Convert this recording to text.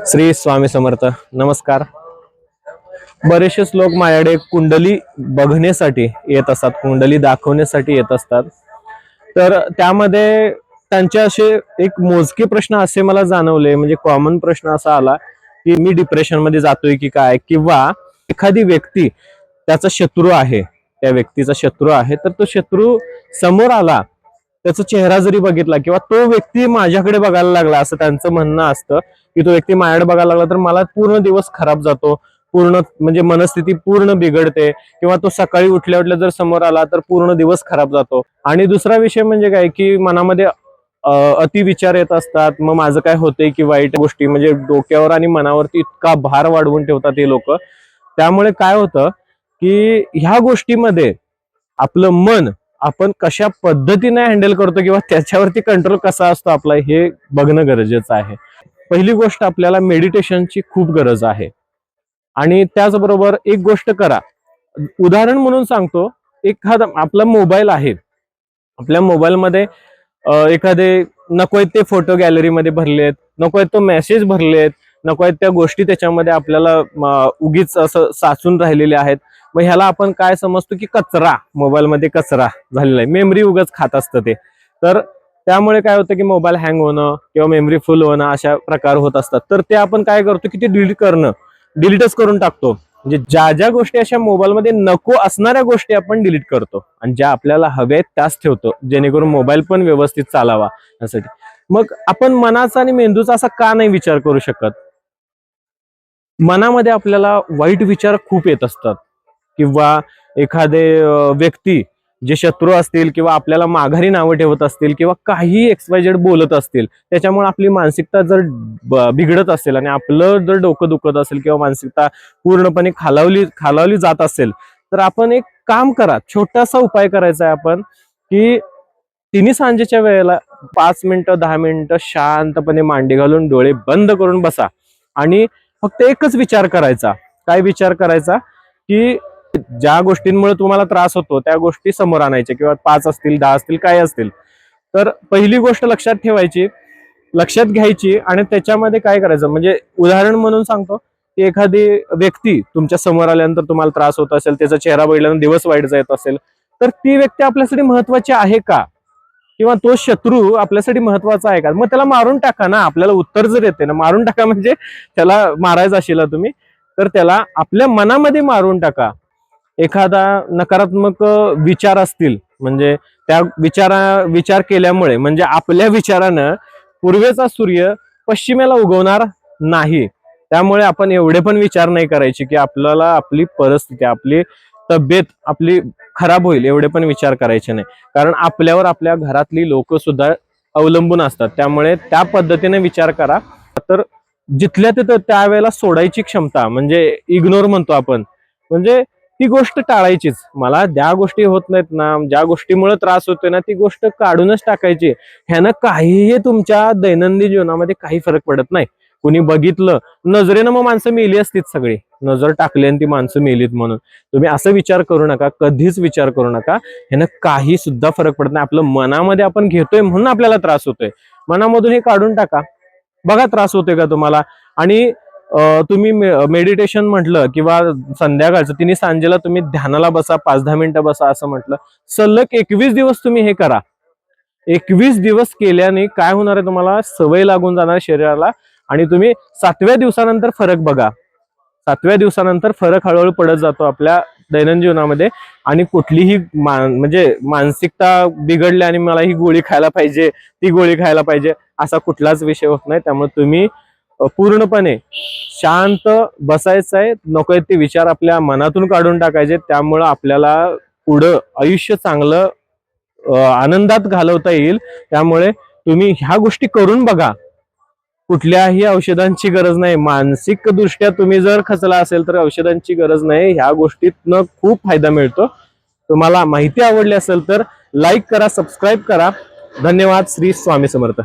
श्री स्वामी समर्थ. नमस्कार. बरेचसेच लोक माझ्याकडे कुंडली बघण्यासाठी येत असतात, कुंडली दाखवण्यासाठी येत असतात. तर त्यामध्ये त्यांचे असे एक मोजके प्रश्न असे मला जाणवले, म्हणजे कॉमन प्रश्न असा आला की मी डिप्रेशन मध्ये जातोय की काय, किंवा एखादी व्यक्ती त्याचा शत्रू आहे, त्या व्यक्तीचा शत्रू आहे, तर तो शत्रू समोर आला, त्याचा चेहरा जरी बघितला किंवा तो व्यक्ती माझ्याकडे बघायला लागला, असं त्यांचं म्हणणं असतं की तो व्यक्ती माझ्याकडे बघायला लागला तर मला पूर्ण दिवस खराब जातो, पूर्ण म्हणजे मनस्थिती पूर्ण बिघडते, किंवा तो सकाळी उठल्या उठल्या जर समोर आला तर पूर्ण दिवस खराब जातो. आणि दुसरा विषय म्हणजे काय की मनामध्ये अतिविचार येत असतात. मग माझं काय होतंय की वाईट गोष्टी, म्हणजे डोक्यावर आणि मनावरती इतका भार वाढवून ठेवतात हे लोक. त्यामुळे काय होतं की ह्या गोष्टीमध्ये आपलं मन आपण कशा पद्धतीने हँडल करतो किंवा त्याच्यावरती कंट्रोल कसा असतो आपला, हे बघणं गरजेचं आहे. पहिली गोष्ट, आपल्याला मेडिटेशनची खूप गरज आहे. आणि त्याचबरोबर एक गोष्ट करा, उदाहरण म्हणून सांगतो, एखादा आपला मोबाईल आहे, आपल्या मोबाईलमध्ये एखादे नकोय ते फोटो गॅलरीमध्ये भरलेत, नकोय तो मेसेज भरलेत, नकोय त्या गोष्टी त्याच्यामध्ये आपल्याला उगीच असं साचून राहिलेले आहेत. मग ह्याला आपण काय समजतो की कचरा, मोबाईलमध्ये कचरा झालेला आहे, मेमरी उगाच खात असतं ते. तर त्यामुळे काय होतं की मोबाईल हँग होणं किंवा मेमरी फुल होणं अशा प्रकार होत असतात. तर ते आपण काय करतो की ते डिलीटच करून टाकतो. म्हणजे ज्या ज्या गोष्टी अशा मोबाईलमध्ये नको असणाऱ्या गोष्टी आपण डिलीट करतो आणि ज्या आपल्याला हव्या आहेत त्याच ठेवतो, जेणेकरून मोबाईल पण व्यवस्थित चालावा यासाठी. मग आपण मनाचा आणि मेंदूचा असा का नाही विचार करू शकत? मनामध्ये आपल्याला वाईट विचार खूप येत असतात, किंवा एखादे व्यक्ती जे शत्रू असतील किंवा आपल्याला माघारी नावं ठेवत असतील किंवा काही XYZ बोलत असतील, त्याच्यामुळे आपली मानसिकता जर बिघडत असेल आणि आपलं जर डोकं दुखत असेल किंवा मानसिकता पूर्णपणे खालावली जात असेल, तर आपण एक काम करा, छोटासा उपाय करायचा आहे आपण, की तिन्ही सांजेच्या वेळेला 5 मिनिटं 10 मिनिटं शांतपणे मांडी घालून डोळे बंद करून बसा आणि फक्त एकच विचार करायचा. काय विचार करायचा की ज्या गोष्टींमुळे तुम्हाला त्रास होतो त्या गोष्टी समोर आणायच्या, किंवा 5 असतील 10 असतील काय असतील. तर पहिली गोष्ट लक्षात ठेवायची, लक्षात घ्यायची, आणि त्याच्यामध्ये काय करायचं, म्हणजे उदाहरण म्हणून सांगतो की एखादी व्यक्ती तुमच्या समोर आल्यानंतर तुम्हाला त्रास होत असेल, त्याचा चेहरा बघितल्यानंतर दिवस वाईट जात असेल, तर ती व्यक्ती आपल्यासाठी महत्वाची आहे का, किंवा तो शत्रू आपल्यासाठी महत्वाचा आहे का? मग त्याला मारून टाका ना. आपल्याला उत्तर जर येते ना, मारून टाका म्हणजे त्याला मारायचं असेल तुम्ही, तर त्याला आपल्या मनामध्ये मारून टाका. एखादा नकारात्मक विचार असतील, म्हणजे त्या विचार केल्यामुळे, म्हणजे आपल्या विचारानं पूर्वेचा सूर्य पश्चिमेला उगवणार नाही. त्यामुळे आपण एवढे पण विचार नाही करायचे की आपल्याला आपली परिस्थिती, आपली तब्येत आपली खराब होईल, एवढे पण विचार करायचे नाही. कारण आपल्यावर आपल्या घरातली लोक सुद्धा अवलंबून असतात. त्यामुळे त्या पद्धतीने विचार करा. तर जिथल्या तिथं त्यावेळेला सोडायची क्षमता, म्हणजे इग्नोर म्हणतो आपण, म्हणजे ती गोष्ट टाळायचीच. मला ज्या गोष्टी होत नाहीत ना, ज्या गोष्टीमुळे त्रास होतोय ना, ती गोष्ट काढूनच टाकायची. ह्यानं काहीही तुमच्या दैनंदिन जीवनामध्ये काही फरक पडत नाही. कुणी बघितलं नजरेनं, मग माणसं मेली असतीच सगळी, नजर टाकली आणि ती माणसं मेलीत म्हणून. तुम्ही असं विचार करू नका, कधीच विचार करू नका. ह्यानं काही सुद्धा फरक पडत नाही. आपलं मनामध्ये आपण घेतोय म्हणून आपल्याला त्रास होतोय. मनामधून हे काढून टाका, बघा त्रास होतोय का तुम्हाला. आणि तुम्ही मेडिटेशन म्हटलं किंवा संध्याकाळचं तिन्ही सांजेला तुम्ही ध्यानाला बसा, 5-10 मिनिटं बसा असं म्हटलं, सलग 21 दिवस तुम्ही हे करा. 21 दिवस केल्याने काय होणार आहे, तुम्हाला सवय लागून जाणार शरीराला, आणि तुम्ही 7व्या दिवसानंतर फरक बघा. 7व्या दिवसानंतर फरक हळूहळू पडत जातो आपल्या दैनंदिन जीवनामध्ये. आणि कुठलीही म्हणजे मानसिकता बिघडली आणि मला ही गोळी खायला पाहिजे, ती गोळी खायला पाहिजे, असा कुठलाच विषय होत नाही. त्यामुळे तुम्ही पूर्णपणे शांत बसायचं आहे, नको ते विचार आपल्या मनातून काढून टाकायचे. त्यामुळं आपल्याला पुढं आयुष्य चांगलं आनंदात घालवता येईल. त्यामुळे तुम्ही ह्या गोष्टी करून बघा. कुठल्याही औषधांची गरज नाही. मानसिक दृष्ट्या तुम्ही जर खचला असेल तर औषधांची गरज नाही. ह्या गोष्टीतनं खूप फायदा मिळतो. तुम्हाला माहिती आवडली असेल तर लाईक करा, सबस्क्राईब करा. धन्यवाद. श्री स्वामी समर्थ.